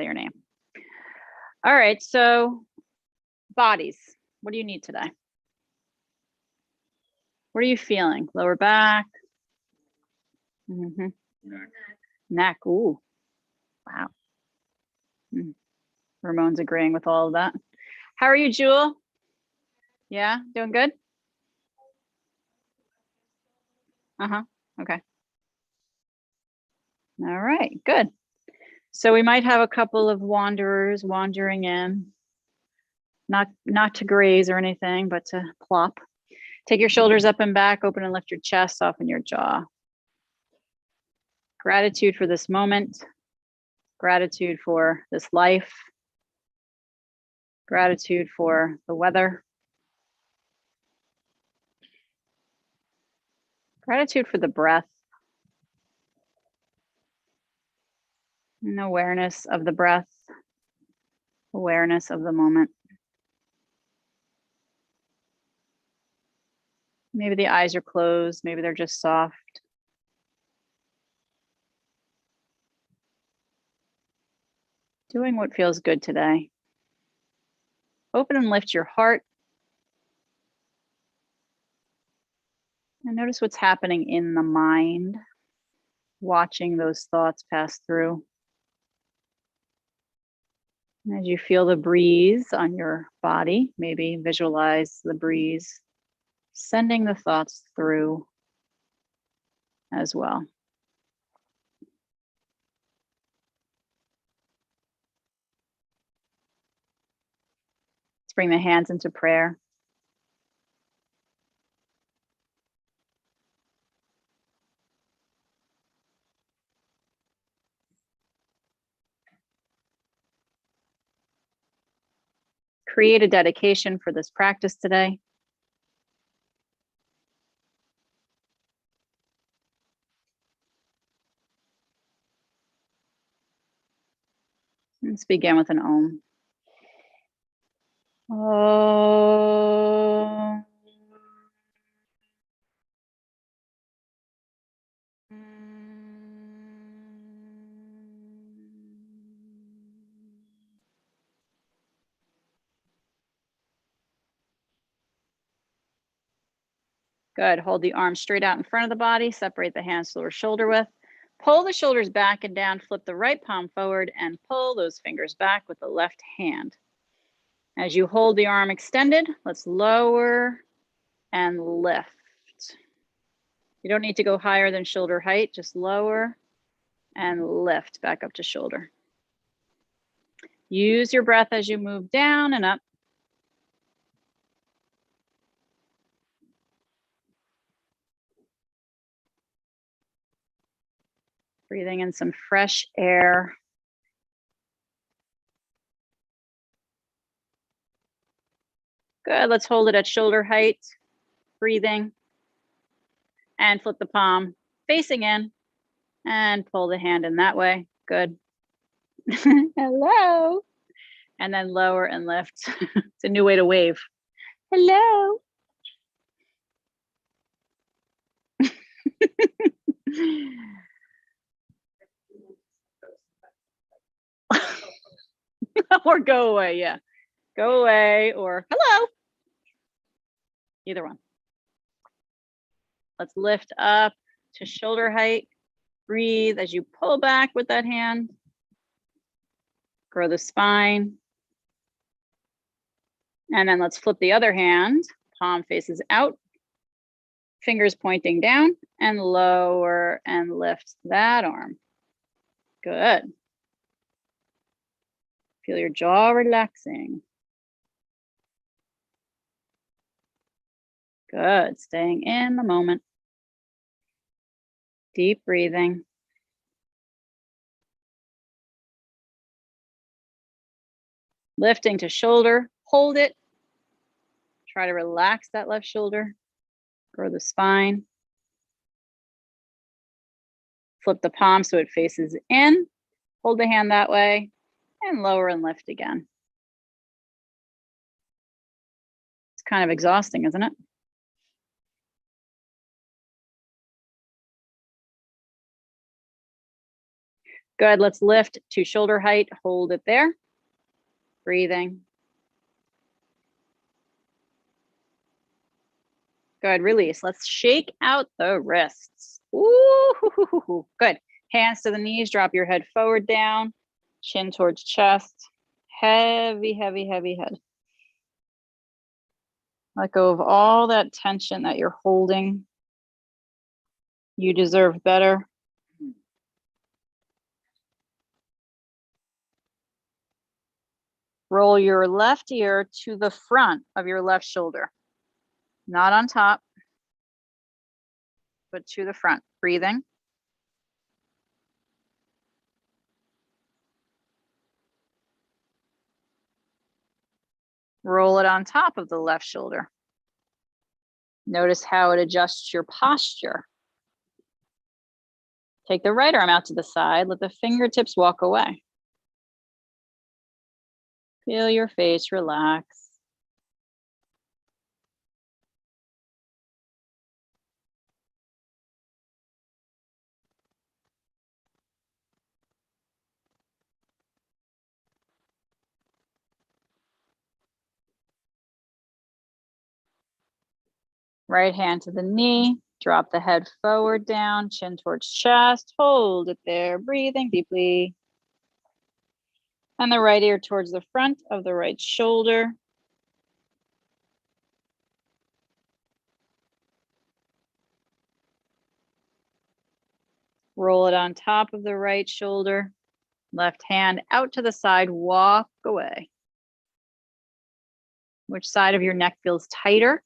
say your name. All right, so bodies, what do you need today? What are you feeling? Lower back? Neck, ooh, wow. Ramon's agreeing with all of that. How are you, Jewel? Yeah, doing good? Okay. All right, good. So we might have a couple of wanderers wandering in, not to graze or anything, but to plop. Take your shoulders up and back, open and lift your chest, soften your jaw. Gratitude for this moment, gratitude for this life, gratitude for the weather, gratitude for the breath, and awareness of the breath, awareness of the moment. Maybe the eyes are closed, maybe they're just soft. Doing what feels good today. Open and lift your heart. And notice what's happening in the mind, watching those thoughts pass through. And as you feel the breeze on your body, maybe visualize the breeze sending the thoughts through as well. Let's bring the hands into prayer. Create a dedication for this practice today. Let's begin with an Om. Om. Good. Hold the arms straight out in front of the body. Separate the hands to the shoulder width. Pull the shoulders back and down. Flip the right palm forward and pull those fingers back with the left hand. As you hold the arm extended, let's lower and lift. You don't need to go higher than shoulder height. Just lower and lift back up to shoulder. Use your breath as you move down and up. Breathing in some fresh air. Good, let's hold it at shoulder height. Breathing. And flip the palm facing in and pull the hand in that way. Good. Hello. And then lower and lift. It's a new way to wave. Hello. Or go away, yeah. Go away or hello. Either one. Let's lift up to shoulder height. Breathe as you pull back with that hand. Grow the spine. And then let's flip the other hand. Palm faces out. Fingers pointing down and lower and lift that arm. Good. Feel your jaw relaxing. Good. Staying in the moment. Deep breathing. Lifting to shoulder. Hold it. Try to relax that left shoulder. Grow the spine. Flip the palm so it faces in. Hold the hand that way and lower and lift again. It's kind of exhausting, isn't it? Good, let's lift to shoulder height, hold it there. Breathing. Good, release. Let's shake out the wrists. Ooh, good. Hands to the knees, drop your head forward down, chin towards chest. Heavy, heavy, heavy head. Let go of all that tension that you're holding. You deserve better. Roll your left ear to the front of your left shoulder. Not on top, but to the front. Breathing. Roll it on top of the left shoulder. Notice how it adjusts your posture. Take the right arm out to the side. Let the fingertips walk away. Feel your face relax. Right hand to the knee. Drop the head forward down, chin towards chest. Hold it there, breathing deeply. And the right ear towards the front of the right shoulder. Roll it on top of the right shoulder. Left hand out to the side, walk away. Which side of your neck feels tighter?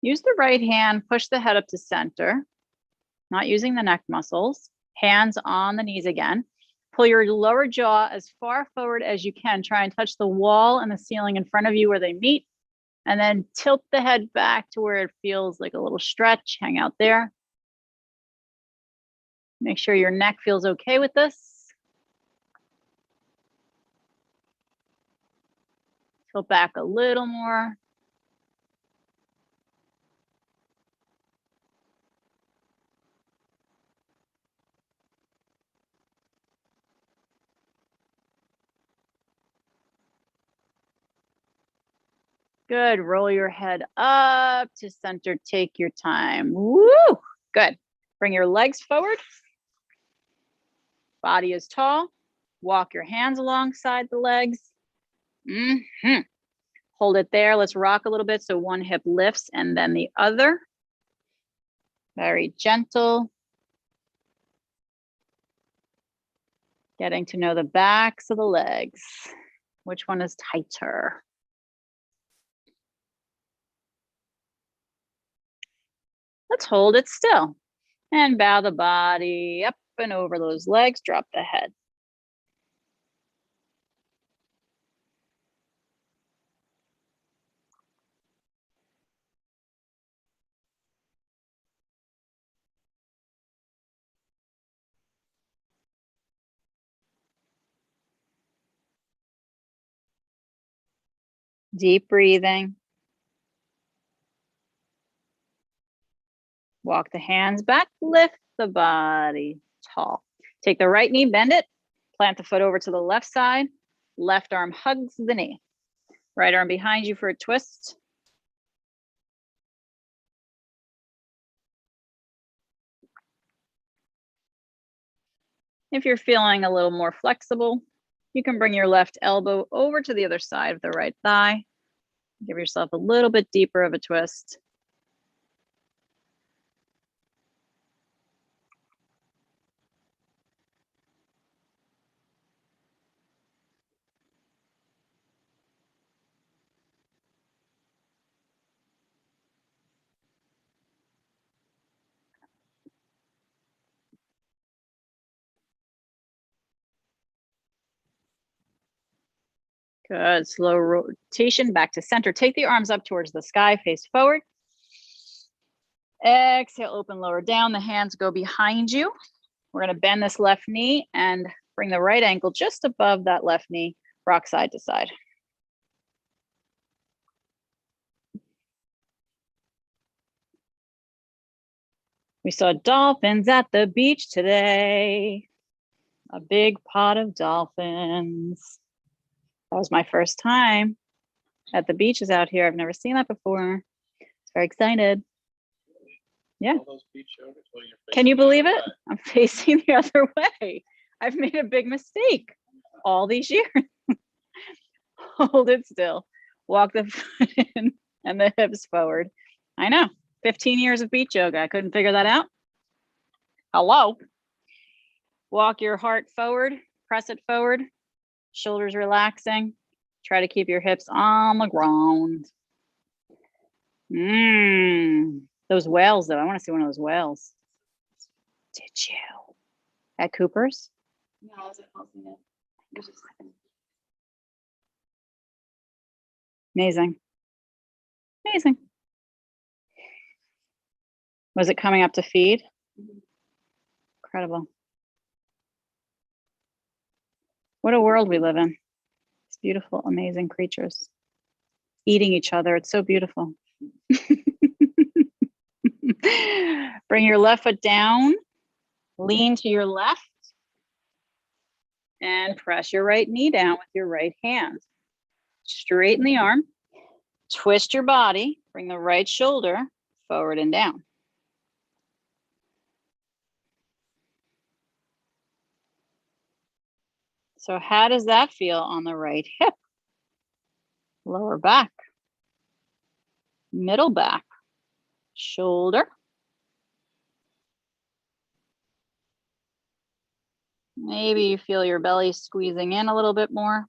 Use the right hand, push the head up to center, not using the neck muscles. Hands on the knees again. Pull your lower jaw as far forward as you can. Try and touch the wall and the ceiling in front of you where they meet. And then tilt the head back to where it feels like a little stretch. Hang out there. Make sure your neck feels okay with this. Tilt back a little more. Good. Roll your head up to center. Take your time. Woo! Good. Bring your legs forward. Body is tall. Walk your hands alongside the legs. Hold it there. Let's rock a little bit so one hip lifts and then the other. Very gentle. Getting to know the backs of the legs. Which one is tighter? Let's hold it still and bow the body up and over those legs. Drop the head. Deep breathing. Walk the hands back, lift the body tall. Take the right knee, bend it, plant the foot over to the left side. Left arm hugs the knee. Right arm behind you for a twist. If you're feeling a little more flexible, you can bring your left elbow over to the other side of the right thigh. Give yourself a little bit deeper of a twist. Good, slow rotation back to center. Take the arms up towards the sky, face forward. Exhale, open, lower down. The hands go behind you. We're gonna bend this left knee and bring the right ankle just above that left knee. Rock side to side. We saw dolphins at the beach today. A big pot of dolphins. That was my first time at the beaches out here. I've never seen that before. It's very excited. Yeah. Can you believe it? I'm facing the other way. I've made a big mistake all these years. Hold it still. Walk the foot in and the hips forward. I know. 15 years of beach yoga. I couldn't figure that out. Hello. Walk your heart forward. Press it forward. Shoulders relaxing. Try to keep your hips on the ground. Those whales, though. I want to see one of those whales. Did you? At Cooper's? No, I wasn't posting it. Amazing. Amazing. Was it coming up to feed? Incredible. What a world we live in. It's beautiful, amazing creatures eating each other. It's so beautiful. Bring your left foot down, lean to your left, and press your right knee down with your right hand. Straighten the arm, twist your body, bring the right shoulder forward and down. So how does that feel on the right hip? Lower back, middle back, shoulder. Maybe you feel your belly squeezing in a little bit more.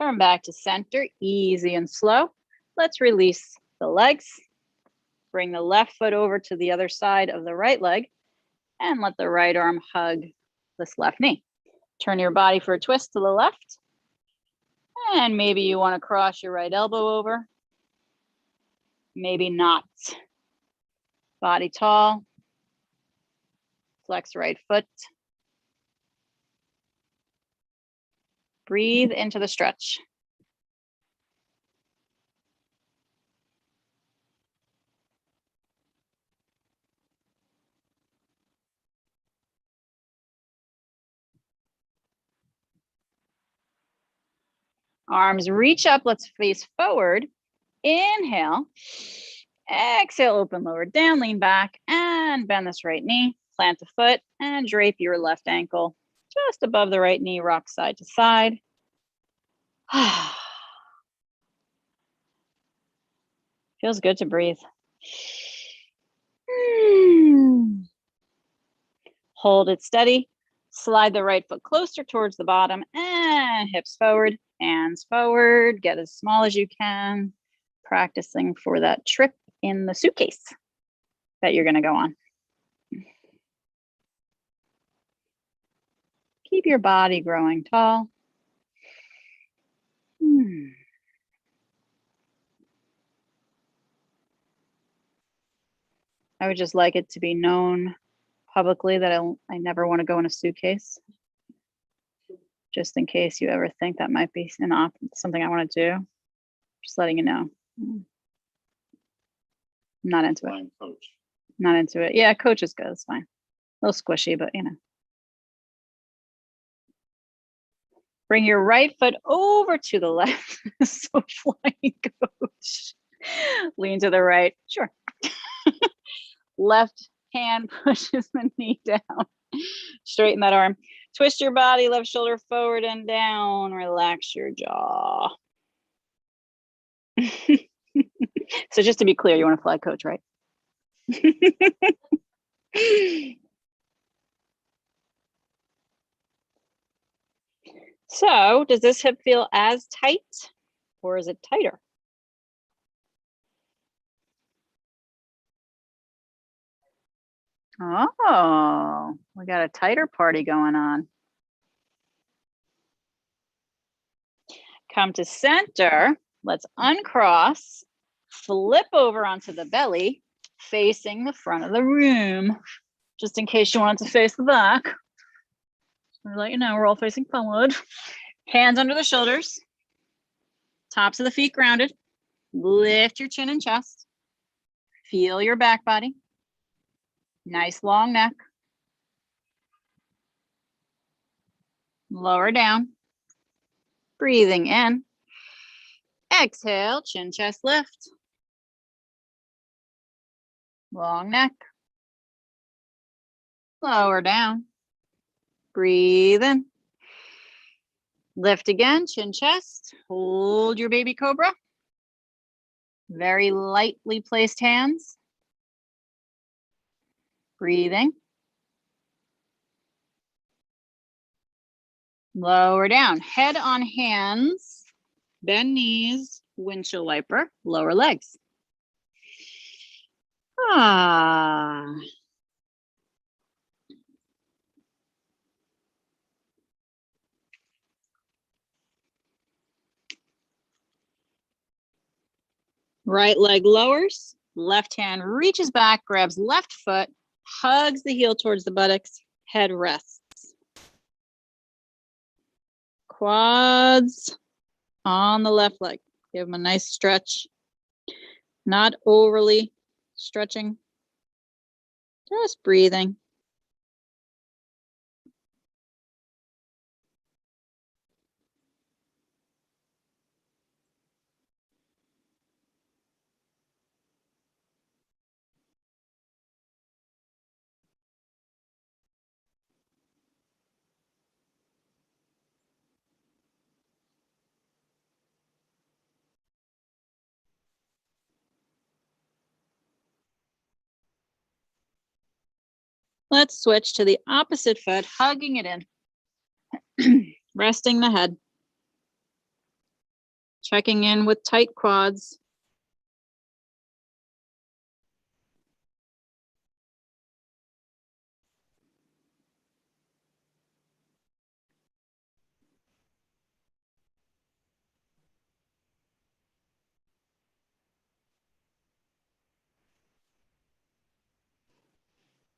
Turn back to center, easy and slow. Let's release the legs. Bring the left foot over to the other side of the right leg and let the right arm hug this left knee. Turn your body for a twist to the left. And maybe you want to cross your right elbow over. Maybe not. Body tall. Flex right foot. Breathe into the stretch. Arms reach up, let's face forward. Inhale. Exhale, open lower down, lean back and bend this right knee. Plant the foot and drape your left ankle just above the right knee, rock side to side. Feels good to breathe. Hold it steady. Slide the right foot closer towards the bottom and hips forward, hands forward. Get as small as you can. Practicing for that trip in the suitcase that you're going to go on. Keep your body growing tall. I would just like it to be known publicly that I never want to go in a suitcase. Just in case you ever think that might be something I want to do. Just letting you know. I'm not into it. Coach. Not into it. Yeah, coach is good. It's fine. A little squishy, but you know. Bring your right foot over to the left. So flying coach. Lean to the right. Sure. Left hand pushes the knee down. Straighten that arm. Twist your body, left shoulder forward and down. Relax your jaw. So just to be clear, you want to fly coach, right? So does this hip feel as tight or is it tighter? Oh, we got a tighter party going on. Come to center. Let's uncross, flip over onto the belly, facing the front of the room. Just in case you want to face the back. I'll let you know we're all facing forward. Hands under the shoulders. Tops of the feet grounded. Lift your chin and chest. Feel your back body. Nice long neck. Lower down. Breathing in. Exhale, chin, chest, lift. Long neck. Lower down. Breathe in. Lift again, chin, chest. Hold your baby cobra. Very lightly placed hands. Breathing. Lower down. Head on hands. Bend knees. Windshield wiper. Lower legs. Ah. Right leg lowers. Left hand reaches back, grabs left foot, hugs the heel towards the buttocks. Head rests. Quads on the left leg. Give them a nice stretch. Not overly stretching. Just breathing. Let's switch to the opposite foot, hugging it in. Resting the head. Checking in with tight quads.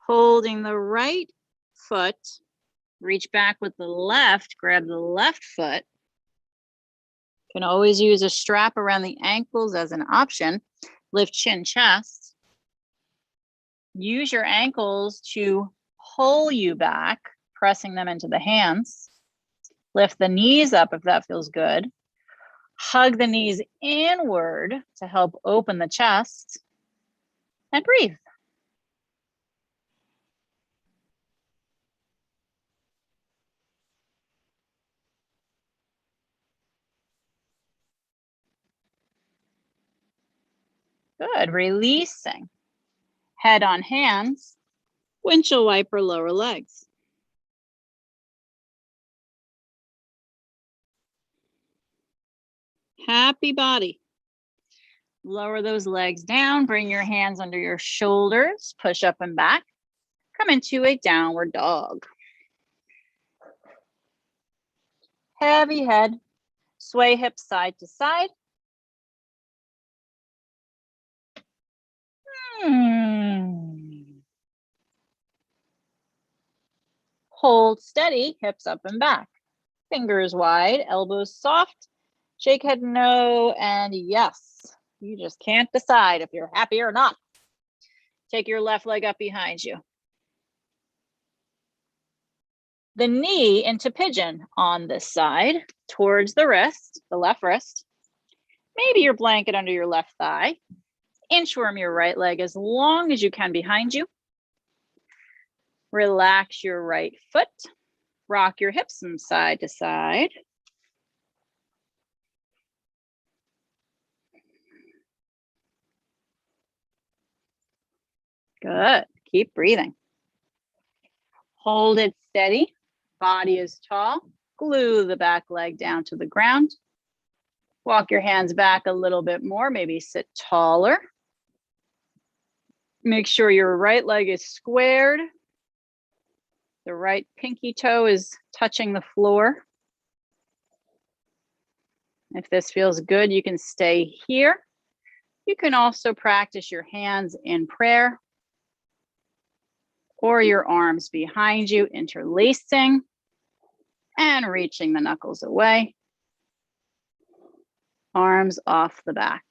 Holding the right foot, reach back with the left, grab the left foot. Can always use a strap around the ankles as an option. Lift chin, chest. Use your ankles to pull you back, pressing them into the hands. Lift the knees up if that feels good. Hug the knees inward to help open the chest. And breathe. Good. Releasing. Head on hands. Windshield wiper lower legs. Happy body. Lower those legs down. Bring your hands under your shoulders. Push up and back. Come into a downward dog. Heavy head. Sway hips side to side. Hold steady, hips up and back. Fingers wide, elbows soft. Shake head no and yes. You just can't decide if you're happy or not. Take your left leg up behind you. The knee into pigeon on this side towards the wrist, the left wrist. Maybe your blanket under your left thigh. Inchworm your right leg as long as you can behind you. Relax your right foot. Rock your hips from side to side. Good. Keep breathing. Hold it steady. Body is tall. Glue the back leg down to the ground. Walk your hands back a little bit more. Maybe sit taller. Make sure your right leg is squared. The right pinky toe is touching the floor. If this feels good, you can stay here. You can also practice your hands in prayer or your arms behind you, interlacing. And reaching the knuckles away. Arms off the back.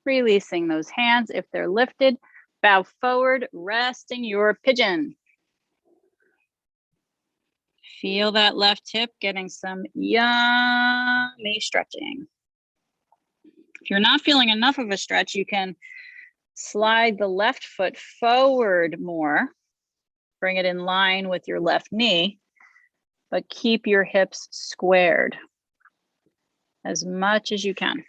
Releasing those hands if they're lifted. Bow forward, resting your pigeon. Feel that left hip getting some yummy stretching. If you're not feeling enough of a stretch, you can slide the left foot forward more. Bring it in line with your left knee, but keep your hips squared as much as you can.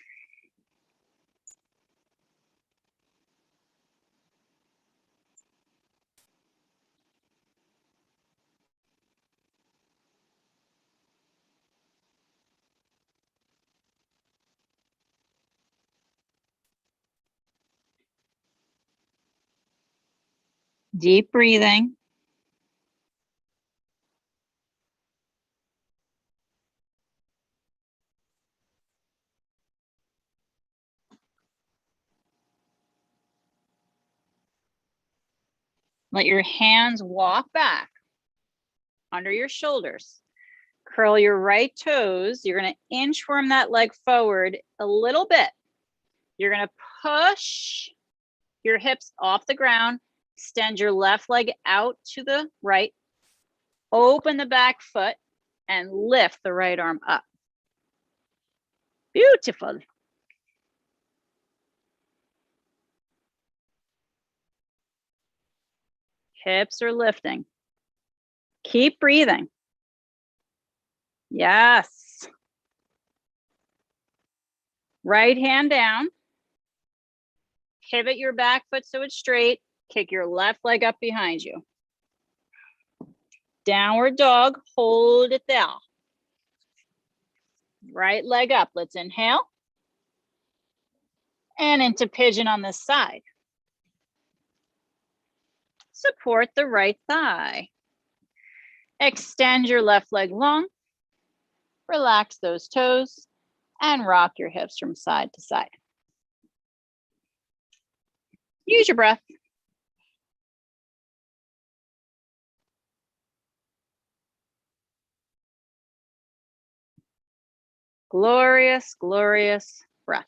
Deep breathing. Let your hands walk back under your shoulders. Curl your right toes. You're going to inchworm that leg forward a little bit. You're going to push your hips off the ground. Extend your left leg out to the right. Open the back foot and lift the right arm up. Beautiful. Hips are lifting. Keep breathing. Yes. Right hand down. Pivot your back foot so it's straight. Kick your left leg up behind you. Downward dog, hold it there. Right leg up. Let's inhale. And into pigeon on this side. Support the right thigh. Extend your left leg long. Relax those toes and rock your hips from side to side. Use your breath. Glorious, glorious breath.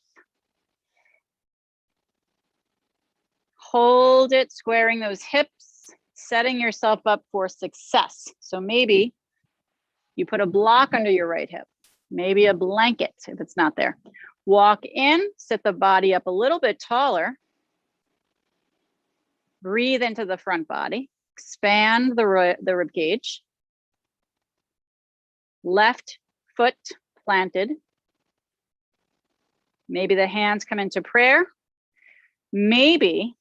Hold it, squaring those hips, setting yourself up for success. So maybe you put a block under your right hip, maybe a blanket if it's not there. Walk in, sit the body up a little bit taller. Breathe into the front body, expand the rib cage. Left foot planted. Maybe the hands come into prayer. Maybe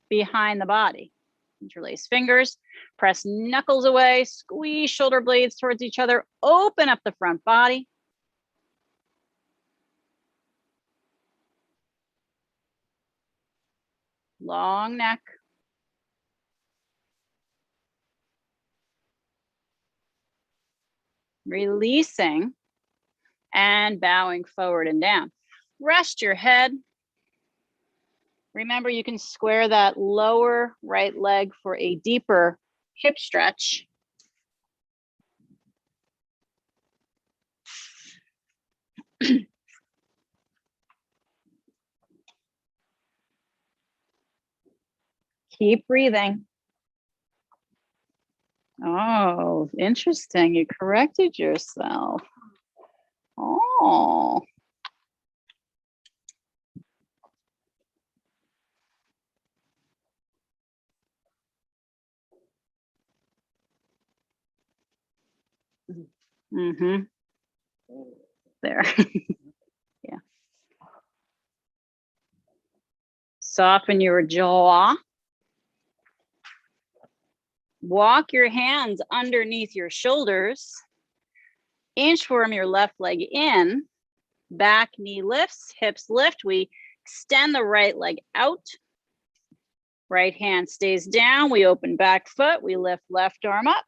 behind the body. Interlace fingers, press knuckles away, squeeze shoulder blades towards each other, open up the front body. Long neck. Releasing and bowing forward and down. Rest your head. Remember, you can square that lower right leg for a deeper hip stretch. Keep breathing. Oh, interesting. You corrected yourself. Oh. Mm-hmm. There. Yeah. Soften your jaw. Walk your hands underneath your shoulders. Inchworm your left leg in. Back knee lifts, hips lift. We extend the right leg out. Right hand stays down. We open back foot. We lift left arm up.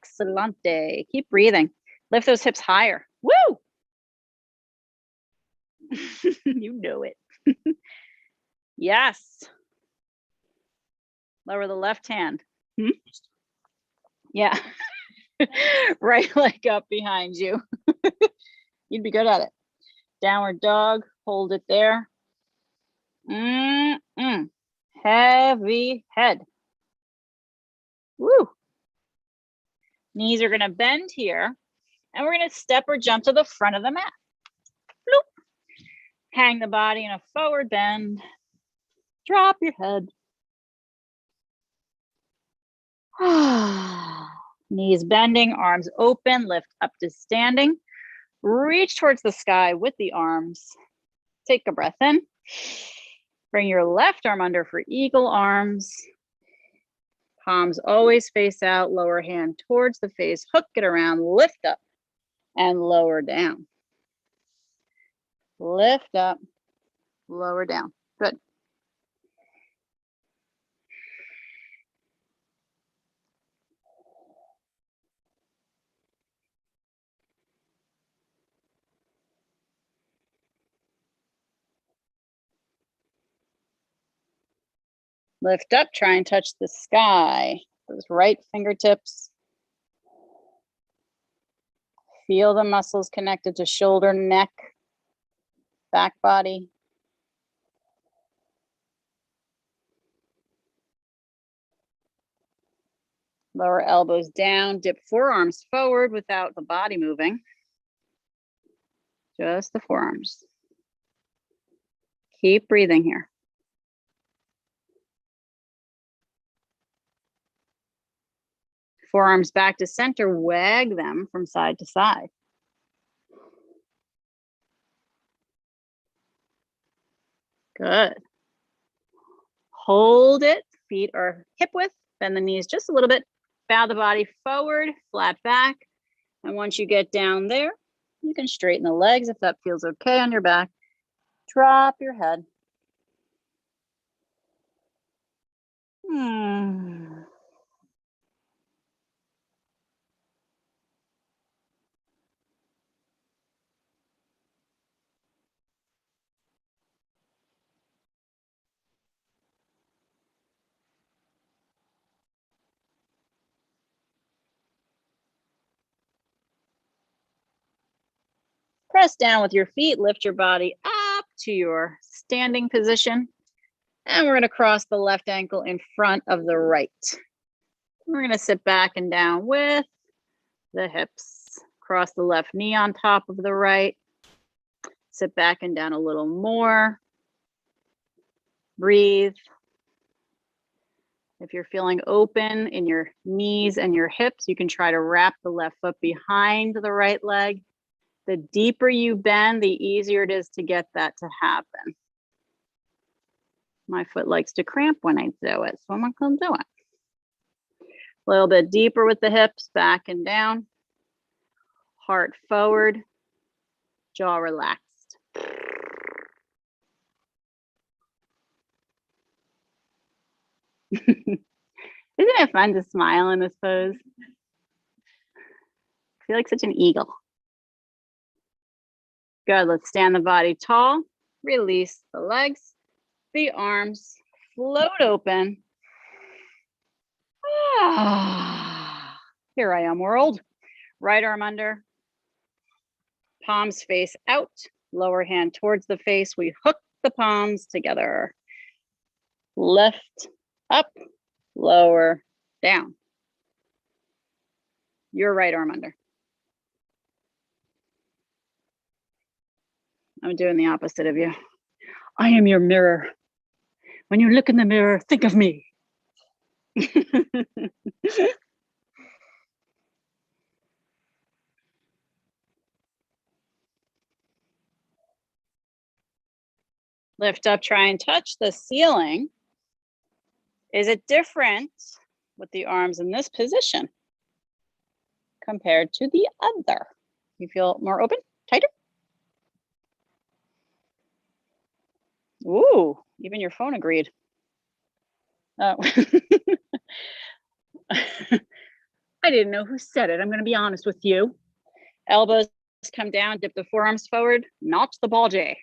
Excelente. Keep breathing. Lift those hips higher. Woo! You know it. Yes. Lower the left hand. Hmm? Yeah. Right leg up behind you. You'd be good at it. Downward dog. Hold it there. Heavy head. Woo. Knees are going to bend here. And we're going to step or jump to the front of the mat. Bloop. Hang the body in a forward bend. Drop your head. Knees bending, arms open, lift up to standing. Reach towards the sky with the arms. Take a breath in. Bring your left arm under for eagle arms. Palms always face out, lower hand towards the face, hook it around, lift up and lower down. Lift up, lower down. Good. Lift up, try and touch the sky. Those right fingertips. Feel the muscles connected to shoulder, neck, back body. Lower elbows down, dip forearms forward without the body moving. Just the forearms. Keep breathing here. Forearms back to center, wag them from side to side. Good. Hold it, feet are hip width, bend the knees just a little bit, bow the body forward, flat back. And once you get down there, you can straighten the legs if that feels okay on your back. Drop your head. Press down with your feet, lift your body up to your standing position. And we're gonna cross the left ankle in front of the right. We're gonna sit back and down with the hips. Cross the left knee on top of the right. Sit back and down a little more. Breathe. If you're feeling open in your knees and your hips, you can try to wrap the left foot behind the right leg. The deeper you bend, the easier it is to get that to happen. My foot likes to cramp when I do it, so I'm not gonna do it. A little bit deeper with the hips, back and down. Heart forward, jaw relaxed. Isn't it fun to smile in this pose? I feel like such an eagle. Good, let's stand the body tall. Release the legs, the arms, float open. Here I am, world. Right arm under, palms face out, lower hand towards the face. We hook the palms together. Lift up, lower, down. Your right arm under. I'm doing the opposite of you. I am your mirror. When you look in the mirror, think of me. Lift up, try and touch the ceiling. Is it different with the arms in this position compared to the other? You feel more open, tighter? Ooh, even your phone agreed. Oh. I I didn't know who said it. I'm going to be honest with you. Elbows come down, dip the forearms forward, notch the ball J.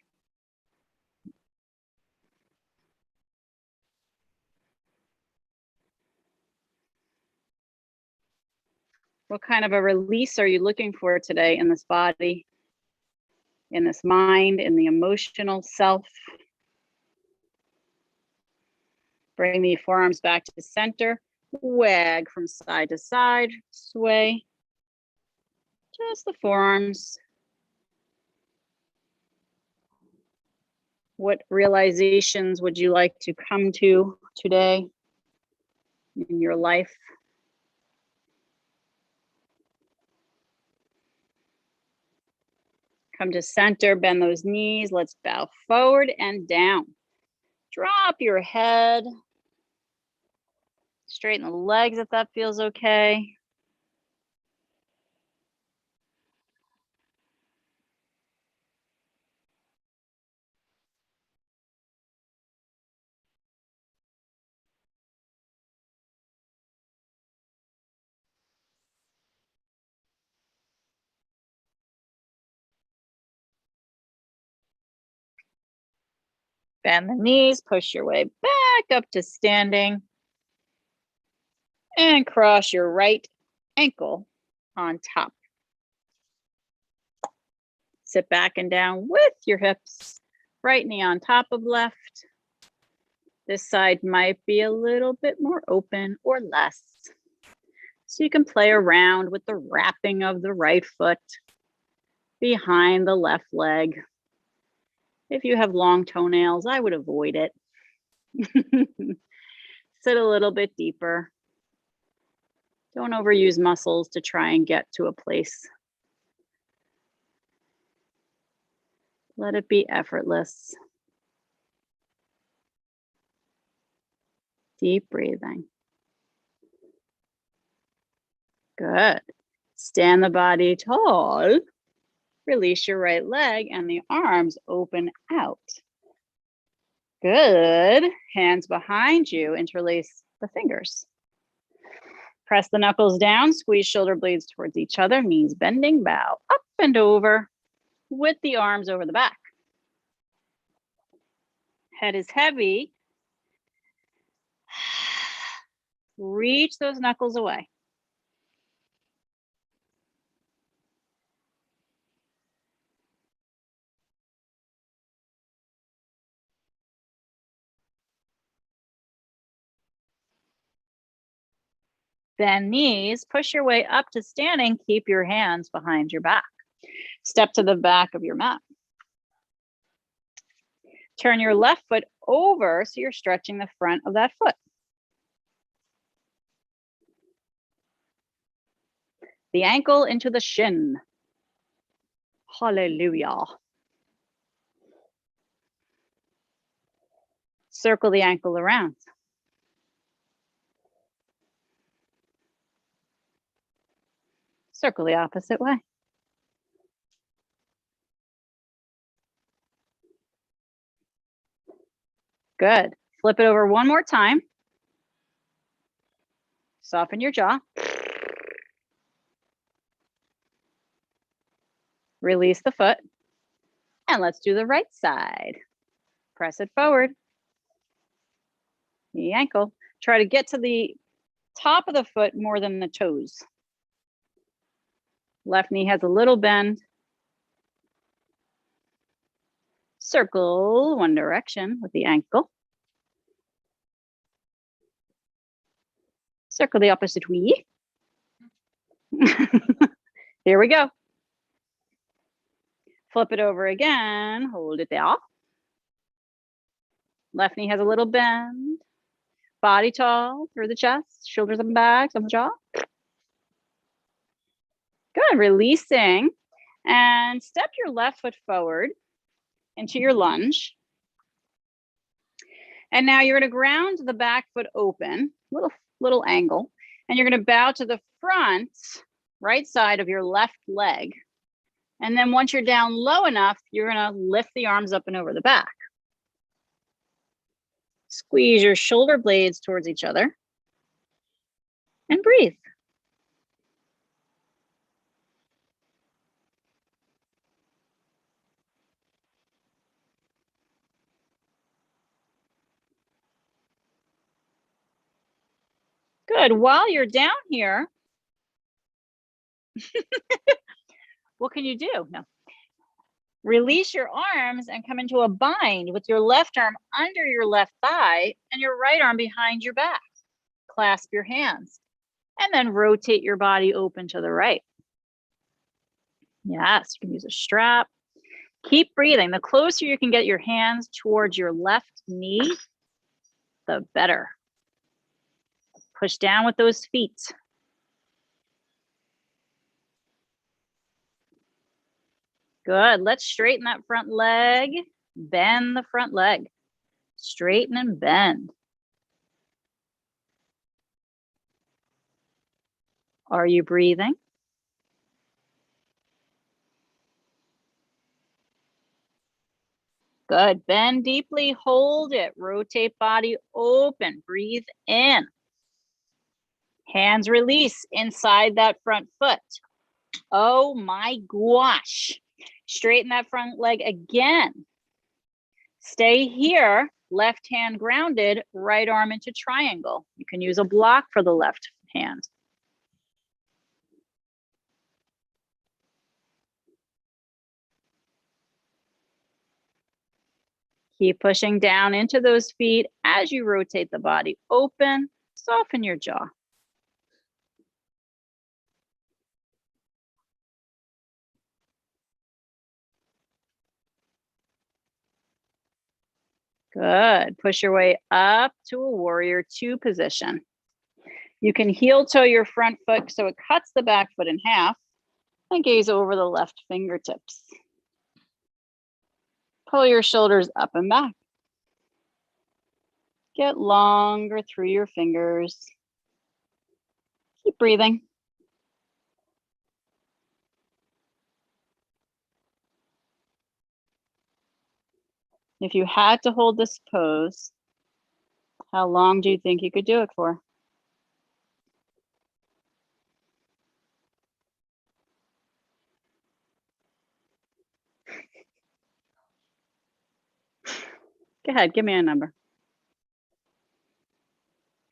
What kind of a release are you looking for today in this body, in this mind, in the emotional self? Bring the forearms back to the center, wag from side to side, sway. Just the forearms. What realizations would you like to come to today in your life? Come to center, bend those knees. Let's bow forward and down. Drop your head. Straighten the legs if that feels okay. Bend the knees, push your way back up to standing. And cross your right ankle on top. Sit back and down with your hips. Right knee on top of left. This side might be a little bit more open or less. So you can play around with the wrapping of the right foot behind the left leg. If you have long toenails, I would avoid it. Sit a little bit deeper. Don't overuse muscles to try and get to a place. Let it be effortless. Deep breathing. Good. Stand the body tall. Release your right leg and the arms open out. Good. Hands behind you. Interlace the fingers. Press the knuckles down. Squeeze shoulder blades towards each other. Knees bending. Bow up and over with the arms over the back. Head is heavy. Reach those knuckles away. Bend knees, push your way up to standing. Keep your hands behind your back. Step to the back of your mat. Turn your left foot over so you're stretching the front of that foot. The ankle into the shin. Hallelujah. Circle the ankle around. Circle the opposite way. Good. Flip it over one more time. Soften your jaw. Release the foot. And let's do the right side. Press it forward. The ankle. Try to get to the top of the foot more than the toes. Left knee has a little bend. Circle one direction with the ankle. Circle the opposite way. Here we go. Flip it over again. Hold it there. Left knee has a little bend. Body tall through the chest, shoulders and back, on the jaw. Good. Releasing. And step your left foot forward into your lunge. And now you're going to ground the back foot open, little angle, and you're going to bow to the front right side of your left leg. And then once you're down low enough, you're going to lift the arms up and over the back. Squeeze your shoulder blades towards each other and breathe. Good. While you're down here, what can you do? No. Release your arms and come into a bind with your left arm under your left thigh and your right arm behind your back. Clasp your hands and then rotate your body open to the right. Yes, you can use a strap. Keep breathing. The closer you can get your hands towards your left knee, the better. Push down with those feet. Good. Let's straighten that front leg. Bend the front leg. Straighten and bend. Are you breathing? Good. Bend deeply. Hold it. Rotate body open. Breathe in. Hands release inside that front foot. Oh my gosh. Straighten that front leg again. Stay here. Left hand grounded, right arm into triangle. You can use a block for the left hand. Keep pushing down into those feet as you rotate the body open. Soften your jaw. Good. Push your way up to a warrior two position. You can heel toe your front foot so it cuts the back foot in half and gaze over the left fingertips. Pull your shoulders up and back. Get longer through your fingers. Keep breathing. If you had to hold this pose, how long do you think you could do it for? Go ahead, give me a number.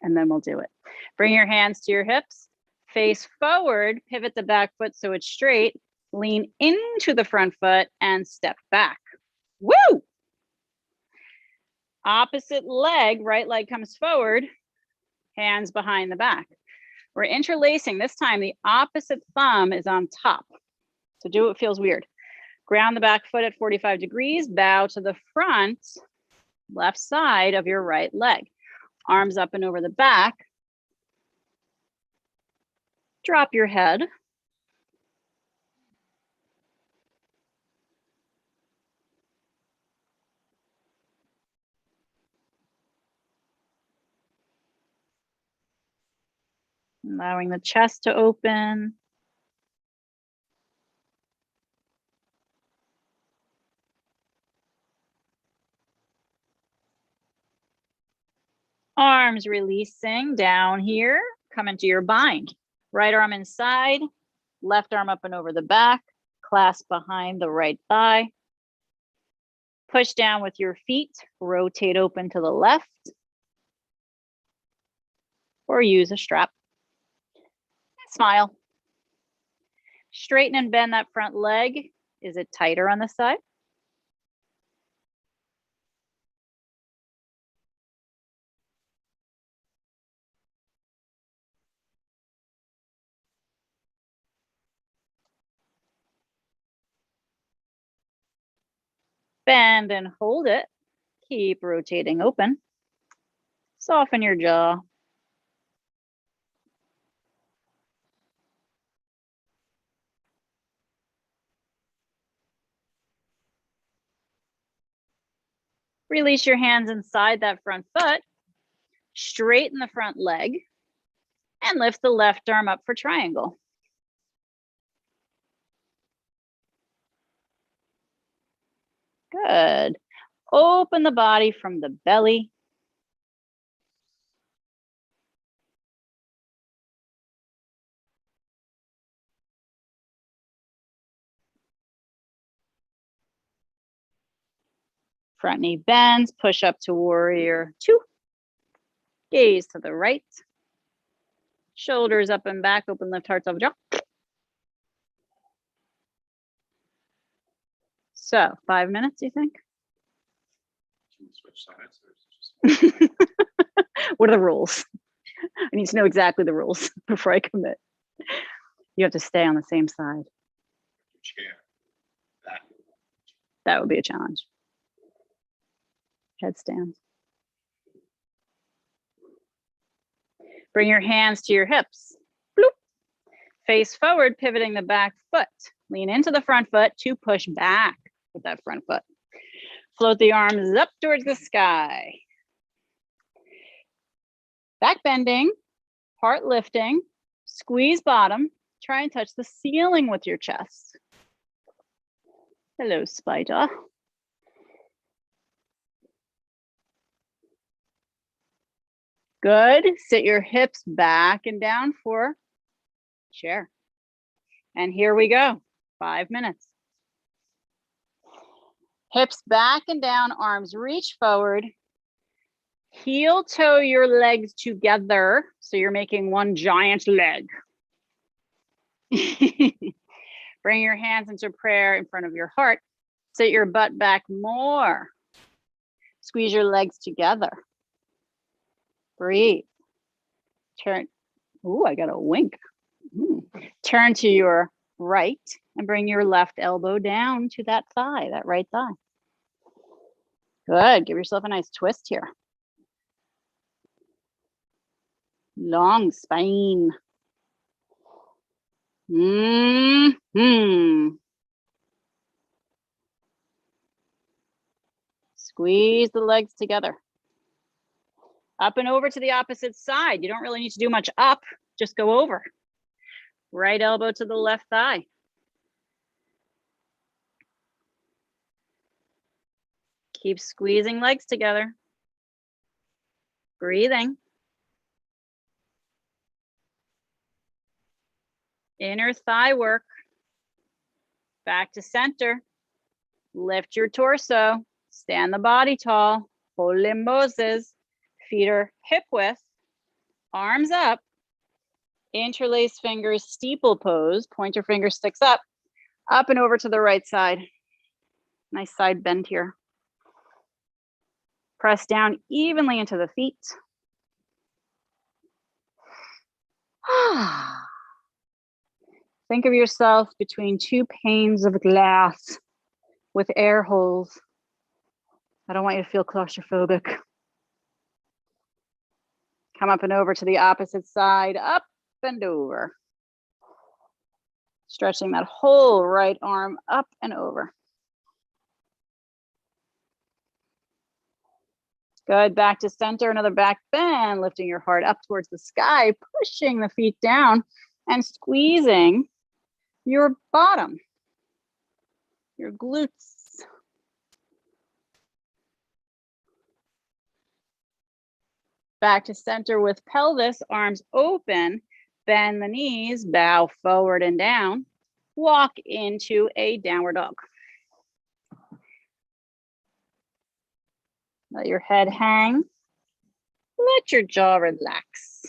And then we'll do it. Bring your hands to your hips, face forward, pivot the back foot so it's straight, lean into the front foot and step back. Woo! Opposite leg, right leg comes forward, hands behind the back. We're interlacing. This time the opposite thumb is on top. So do what feels weird. Ground the back foot at 45 degrees, bow to the front, left side of your right leg. Arms up and over the back. Drop your head. Allowing the chest to open. Arms releasing down here. Come into your bind. Right arm inside, left arm up and over the back. Clasp behind the right thigh. Push down with your feet. Rotate open to the left. Or use a strap. Smile. Straighten and bend that front leg. Is it tighter on the side? Bend and hold it. Keep rotating open. Soften your jaw. Release your hands inside that front foot. Straighten the front leg and lift the left arm up for triangle. Good. Open the body from the belly. Front knee bends, push up to warrior two. Gaze to the right. Shoulders up and back, open, lift, hearts over jaw. So 5 minutes, you think? Can we switch sides or is it just What are the rules? I need to know exactly the rules before I commit. You have to stay on the same side. chair? That That would be a challenge. Headstand. Bring your hands to your hips. Bloop. Face forward, pivoting the back foot. Lean into the front foot to push back with that front foot. Float the arms up towards the sky. Back bending, heart lifting, squeeze bottom. Try and touch the ceiling with your chest. Hello, spider. Good. Sit your hips back and down for chair. And here we go. 5 minutes. Hips back and down, arms reach forward. Heel toe your legs together. So you're making one giant leg. Bring your hands into prayer in front of your heart. Sit your butt back more. Squeeze your legs together. Breathe. Turn. Ooh, I got a wink. Turn to your right and bring your left elbow down to that thigh, that right thigh. Good. Give yourself a nice twist here. Long spine. Squeeze the legs together. Up and over to the opposite side. You don't really need to do much up, just go over. Right elbow to the left thigh. Keep squeezing legs together. Breathing. Inner thigh work. Back to center. Lift your torso. Stand the body tall. Holy Moses. Feet are hip width. Arms up. Interlace fingers, steeple pose. Pointer finger sticks up. Up and over to the right side. Nice side bend here. Press down evenly into the feet. Think of yourself between two panes of glass with air holes. I don't want you to feel claustrophobic. Come up and over to the opposite side, up and over. Stretching that whole right arm up and over. Good, back to center, another back bend, lifting your heart up towards the sky, pushing the feet down and squeezing your bottom, your glutes. Back to center with pelvis, arms open, bend the knees, bow forward and down, walk into a downward dog. Let your head hang. Let your jaw relax.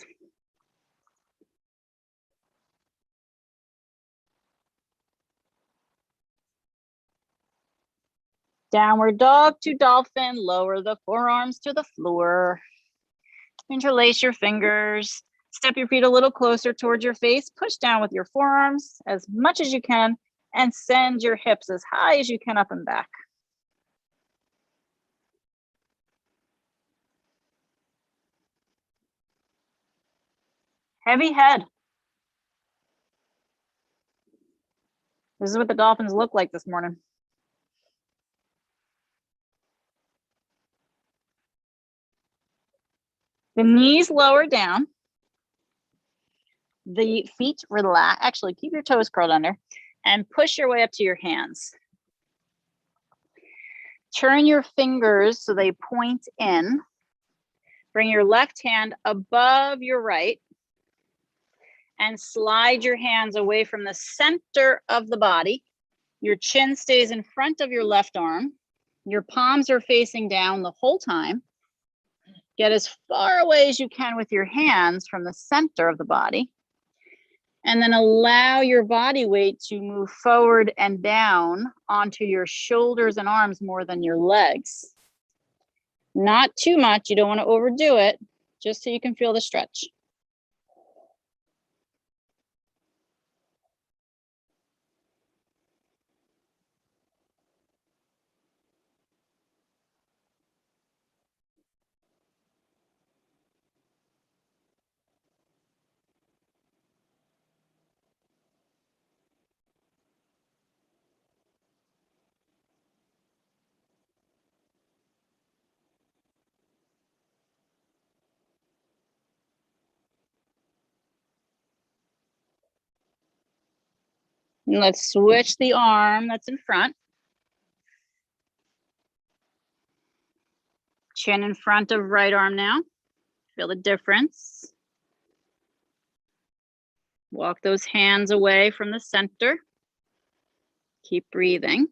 Downward dog to dolphin, lower the forearms to the floor. Interlace your fingers. Step your feet a little closer towards your face. Push down with your forearms as much as you can and send your hips as high as you can up and back. Heavy head. This is what the dolphins look like this morning. The knees lower down. The feet relax. Actually, keep your toes curled under and push your way up to your hands. Turn your fingers so they point in. Bring your left hand above your right and slide your hands away from the center of the body. Your chin stays in front of your left arm. Your palms are facing down the whole time. Get as far away as you can with your hands from the center of the body. And then allow your body weight to move forward and down onto your shoulders and arms more than your legs. Not too much, you don't want to overdo it, just so you can feel the stretch. And let's switch the arm that's in front. Chin in front of right arm now. Feel the difference. Walk those hands away from the center. Keep breathing.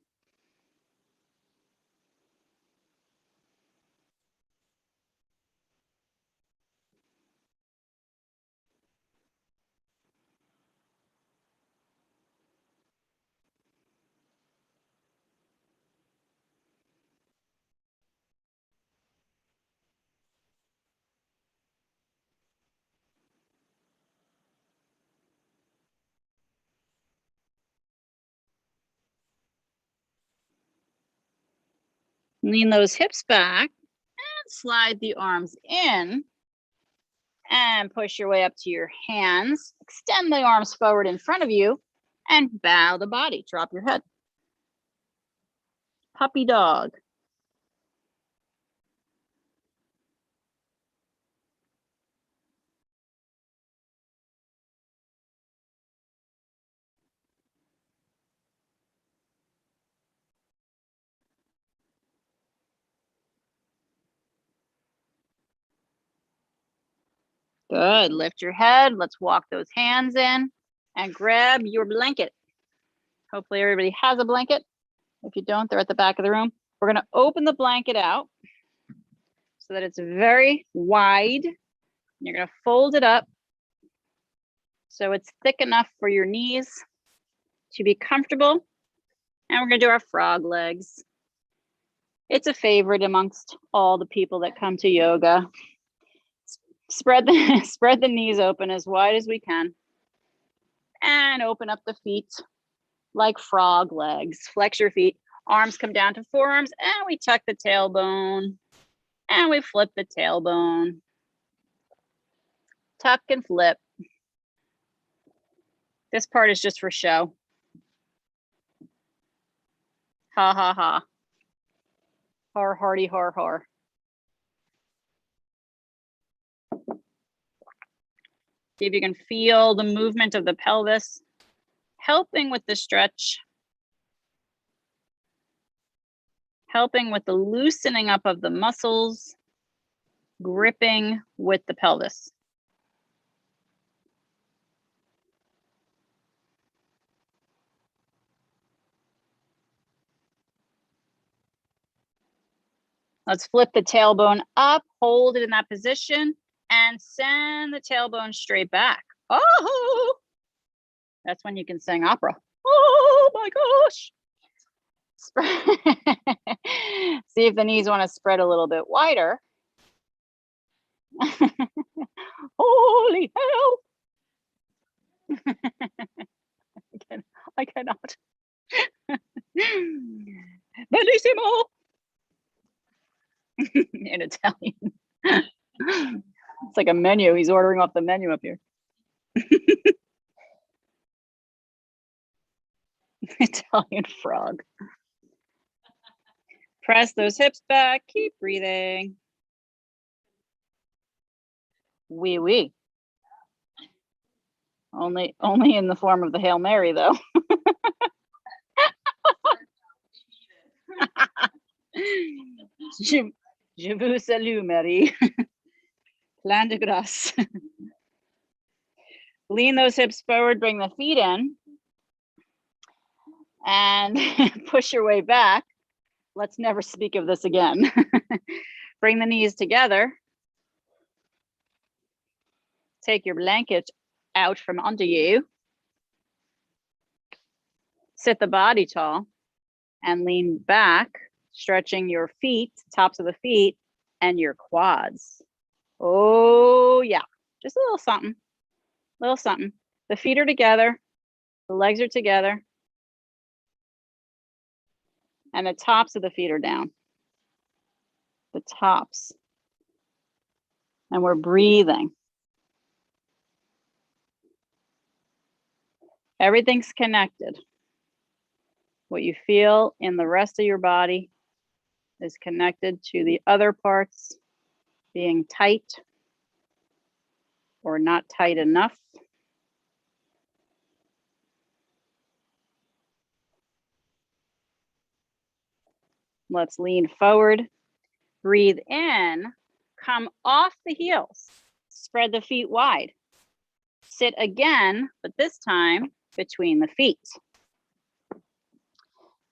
Lean those hips back and slide the arms in and push your way up to your hands. Extend the arms forward in front of you and bow the body. Drop your head. Puppy dog. Good. Lift your head. Let's walk those hands in and grab your blanket. Hopefully everybody has a blanket. If you don't, they're at the back of the room. We're going to open the blanket out so that it's very wide. You're going to fold it up so it's thick enough for your knees to be comfortable. And we're going to do our frog legs. It's a favorite amongst all the people that come to yoga. Spread the knees open as wide as we can. And open up the feet like frog legs. Flex your feet. Arms come down to forearms, and we tuck the tailbone. And we flip the tailbone. Tuck and flip. This part is just for show. Ha ha ha. Har hardy har har. See if you can feel the movement of the pelvis, helping with the stretch, helping with the loosening up of the muscles, gripping with the pelvis. Let's flip the tailbone up, hold it in that position, and send the tailbone straight back. Oh, that's when you can sing opera. Oh my gosh. See if the knees want to spread a little bit wider. Holy hell. I cannot. Bellissimo. In Italian. It's like a menu. He's ordering off the menu up here. Italian frog. Press those hips back. Keep breathing. Wee wee. Only in the form of the Hail Mary, though. Je vous salue, Mary. Plein de grâce. Lean those hips forward, bring the feet in, and push your way back. Let's never speak of this again. Bring the knees together Take your blanket out from under you. Sit the body tall and lean back, stretching your feet, tops of the feet, and your quads. Oh, yeah. Just a little something. Little something. The feet are together. The legs are together. And the tops of the feet are down. The tops. And we're breathing. Everything's connected. What you feel in the rest of your body is connected to the other parts being tight or not tight enough. Let's lean forward. Breathe in. Come off the heels. Spread the feet wide. Sit again, but this time between the feet.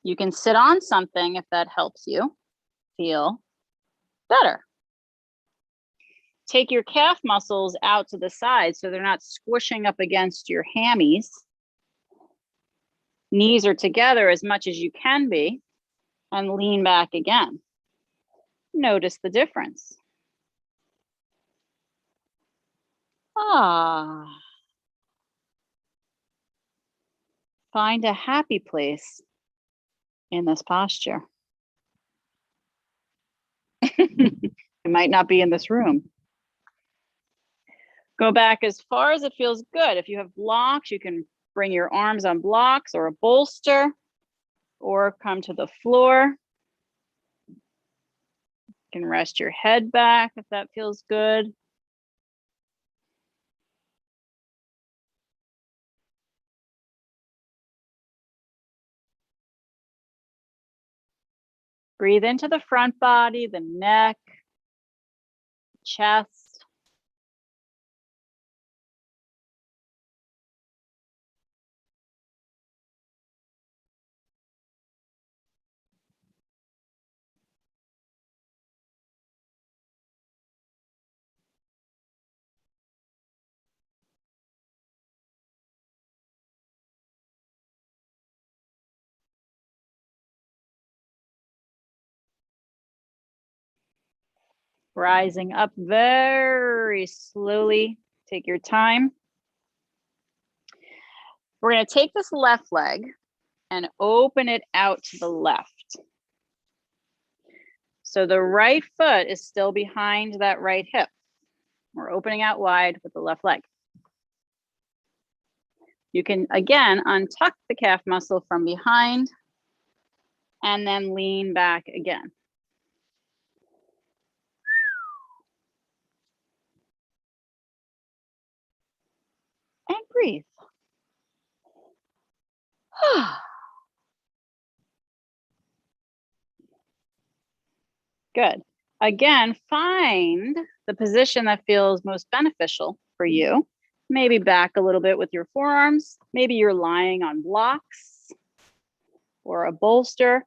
You can sit on something if that helps you feel better. Take your calf muscles out to the side so they're not squishing up against your hammies. Knees are together as much as you can be, and lean back again. Notice the difference. Ah. Find a happy place in this posture. It might not be in this room. Go back as far as it feels good. If you have blocks, you can bring your arms on blocks or a bolster, or come to the floor. You can rest your head back if that feels good. Breathe into the front body, the neck, chest. Rising up very slowly. Take your time. We're going to take this left leg and open it out to the left. So the right foot is still behind that right hip. We're opening out wide with the left leg. You can, again, untuck the calf muscle from behind and then lean back again. And breathe. Good. Again, find the position that feels most beneficial for you. Maybe back a little bit with your forearms. Maybe you're lying on blocks or a bolster,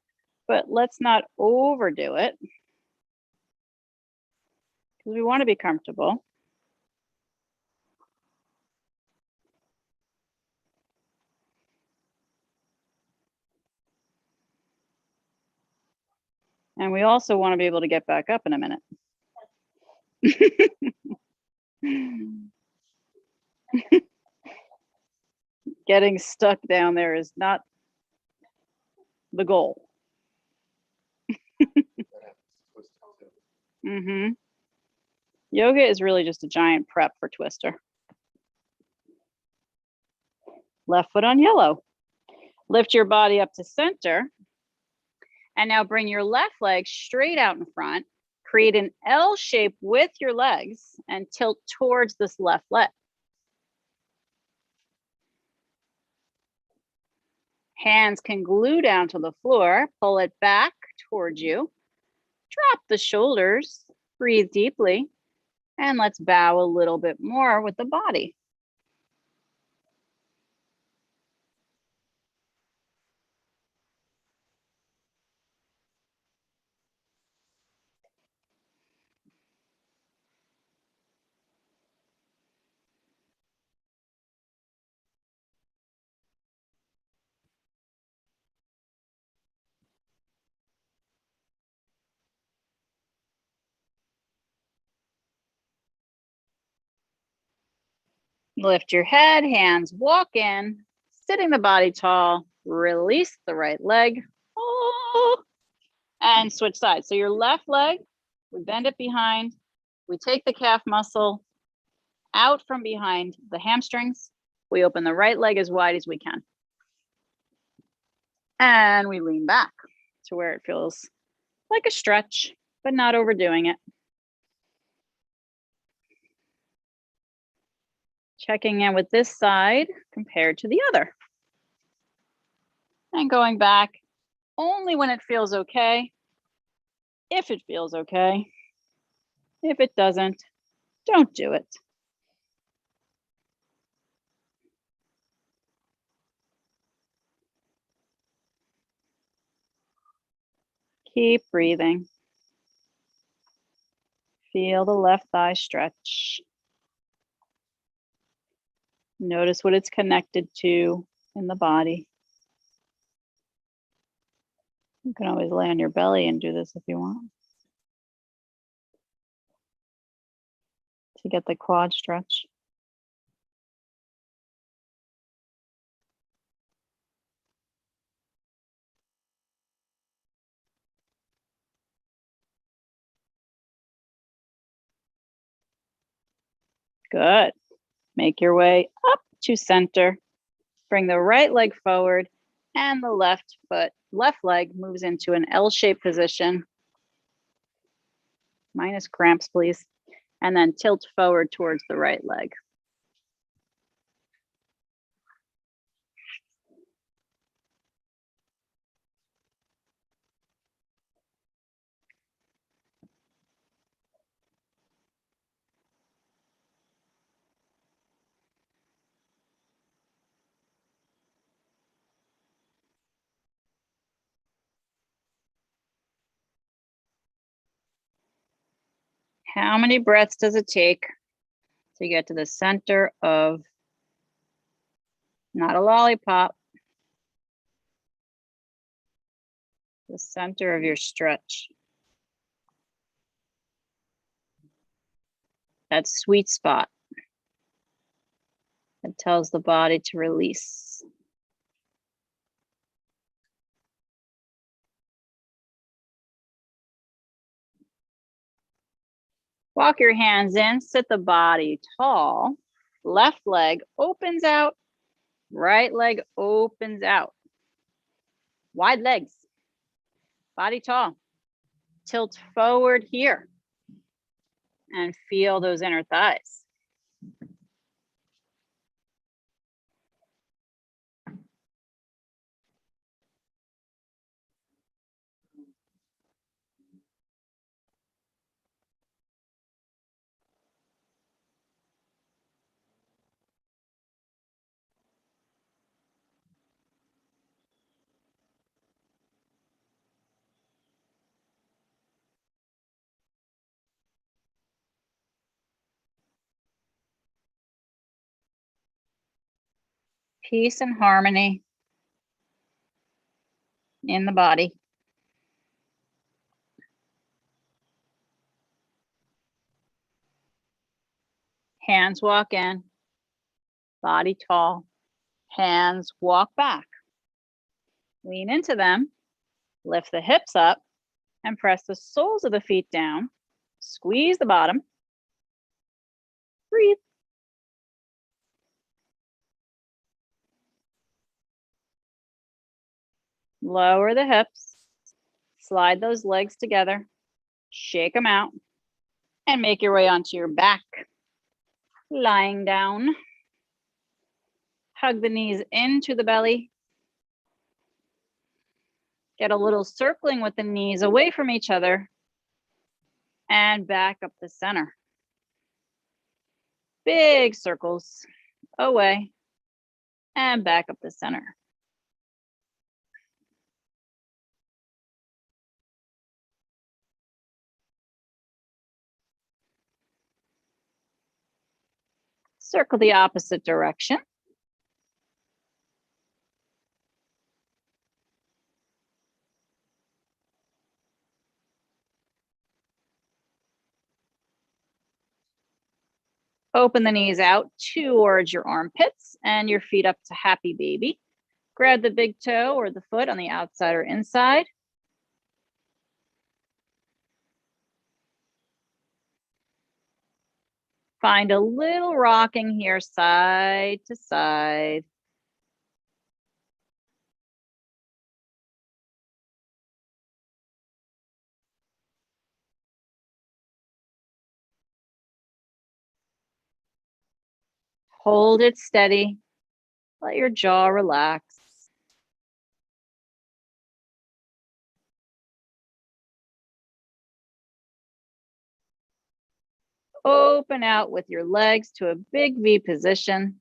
but let's not overdo it because we want to be comfortable. And we also want to be able to get back up in a minute. Getting stuck down there is not the goal. Yoga is really just a giant prep for twister. Left foot on yellow. Lift your body up to center. And now bring your left leg straight out in front. Create an L shape with your legs and tilt towards this left leg. Hands can glue down to the floor. Pull it back towards you. Drop the shoulders. Breathe deeply. And let's bow a little bit more with the body. Lift your head, hands walk in, sitting the body tall, release the right leg, and switch sides. So your left leg, we bend it behind, we take the calf muscle out from behind the hamstrings, we open the right leg as wide as we can. And we lean back to where it feels like a stretch, but not overdoing it. Checking in with this side compared to the other. And going back only when it feels okay, if it feels okay. If it doesn't, don't do it. Keep breathing. Feel the left thigh stretch. Notice what it's connected to in the body. You can always lay on your belly and do this if you want. To get the quad stretch. Good. Make your way up to center. Bring the right leg forward and the left leg moves into an L-shaped position. Minus cramps, please. And then tilt forward towards the right leg. How many breaths does it take to get to the center of, not a lollipop, the center of your stretch? That sweet spot that tells the body to release. Walk your hands in, sit the body tall. Left leg opens out, right leg opens out. Wide legs, body tall. Tilt forward here and feel those inner thighs. Peace and harmony in the body. Hands walk in, body tall. Hands walk back. Lean into them, lift the hips up, and press the soles of the feet down. Squeeze the bottom. Breathe. Lower the hips. Slide those legs together. Shake them out. And make your way onto your back. Lying down. Hug the knees into the belly. Get a little circling with the knees away from each other. And back up the center. Big circles away and back up the center. Circle the opposite direction. Open the knees out towards your armpits and your feet up to happy baby. Grab the big toe or the foot on the outside or inside. Find a little rocking here, side to side. Hold it steady. Let your jaw relax. Open out with your legs to a big V position.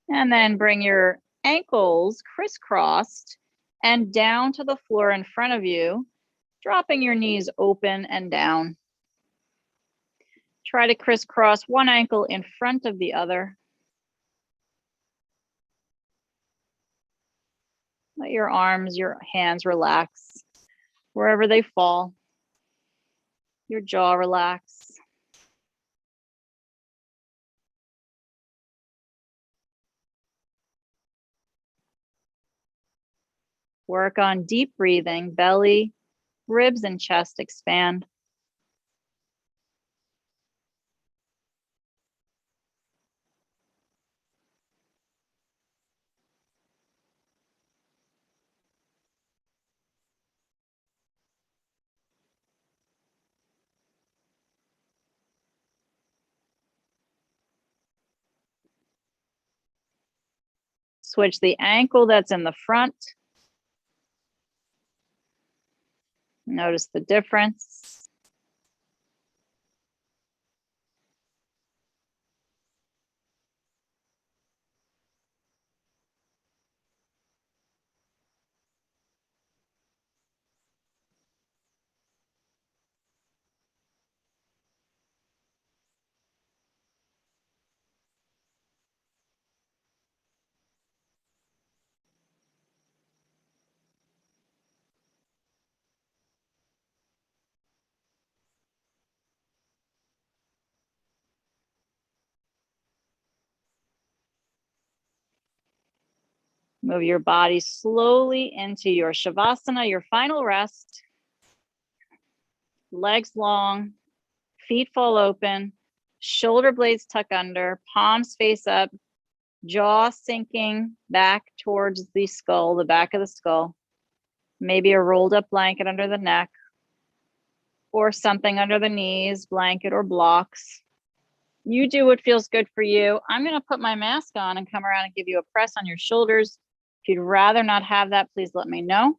And then bring your ankles crisscrossed and down to the floor in front of you, dropping your knees open and down. Try to crisscross one ankle in front of the other. Let your arms, your hands relax wherever they fall. Your jaw relax. Work on deep breathing, belly, ribs, and chest expand. Switch the ankle that's in the front. Notice the difference. Move your body slowly into your Shavasana, your final rest. Legs long, feet fall open, shoulder blades tuck under, palms face up, jaw sinking back towards the skull, the back of the skull. Maybe a rolled up blanket under the neck or something under the knees, blanket or blocks. You do what feels good for you. I'm going to put my mask on and come around and give you a press on your shoulders. If you'd rather not have that, please let me know.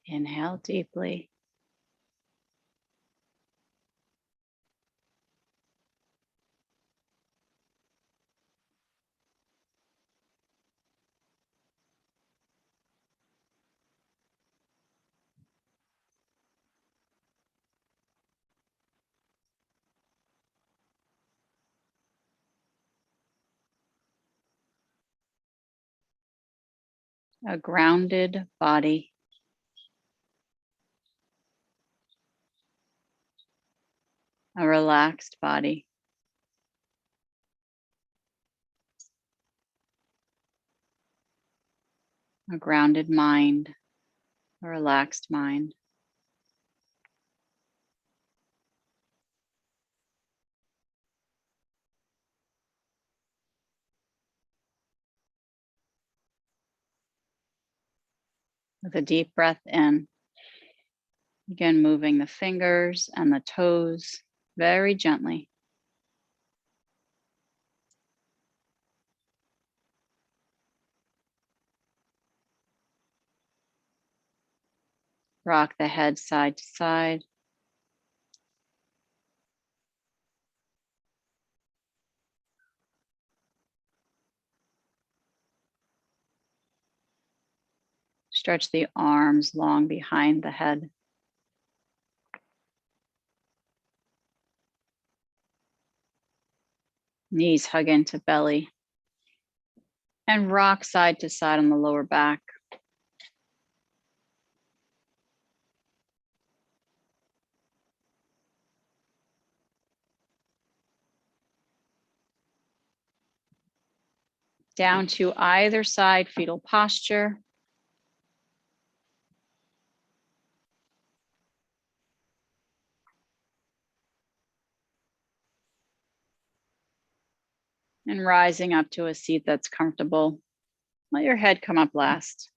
Inhale deeply. A grounded body. A relaxed body. A grounded mind. A relaxed mind. With a deep breath in. Again, moving the fingers and the toes very gently. Rock the head side to side. Stretch the arms long behind the head. Knees hug into belly. And rock side to side on the lower back. Down to either side, fetal posture. And rising up to a seat that's comfortable. Let your head come up last.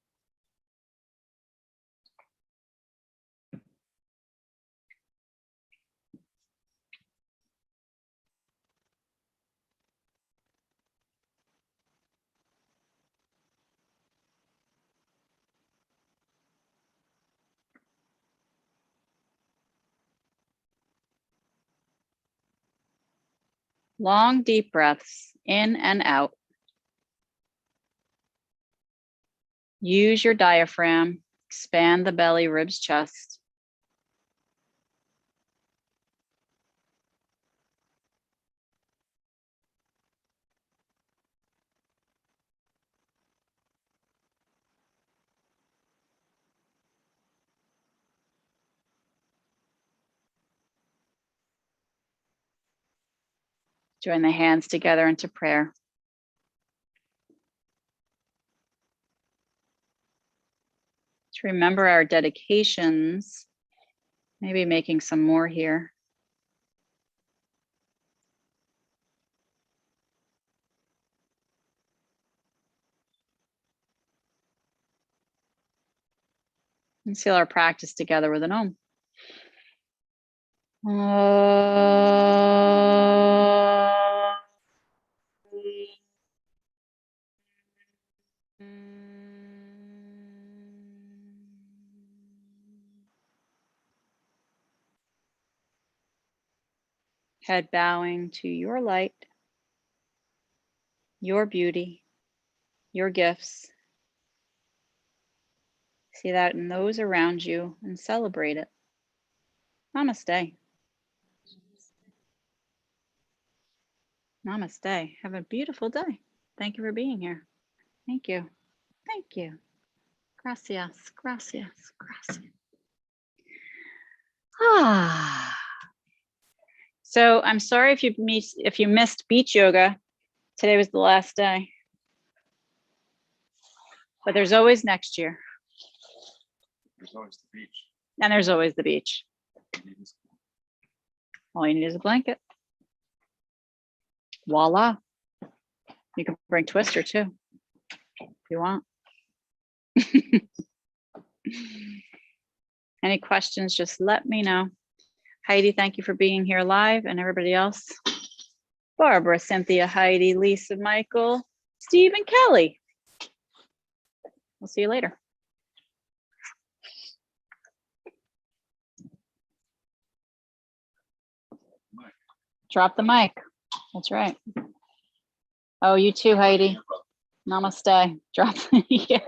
Long, deep breaths in and out. Use your diaphragm. Expand the belly, ribs, chest. Join the hands together into prayer. To remember our dedications, maybe making some more here. And seal our practice together with an Om. Head bowing to your light, your beauty, your gifts. See that in those around you and celebrate it. Namaste. Namaste. Have a beautiful day. Thank you for being here. Thank you. Thank you. Gracias. Gracias. Gracias. Ah. So I'm sorry if you missed beach yoga. Today was the last day. But there's always next year. There's always the beach. And there's always the beach. All you need is a blanket. Voila. You can bring Twister too, if you want. Any questions, just let me know. Heidi, thank you for being here live, and everybody else. Barbara, Cynthia, Heidi, Lisa, Michael, Steve, and Kelly. We'll see you later. Drop the mic. That's right. Oh, you too, Heidi. Namaste. Drop. Yeah.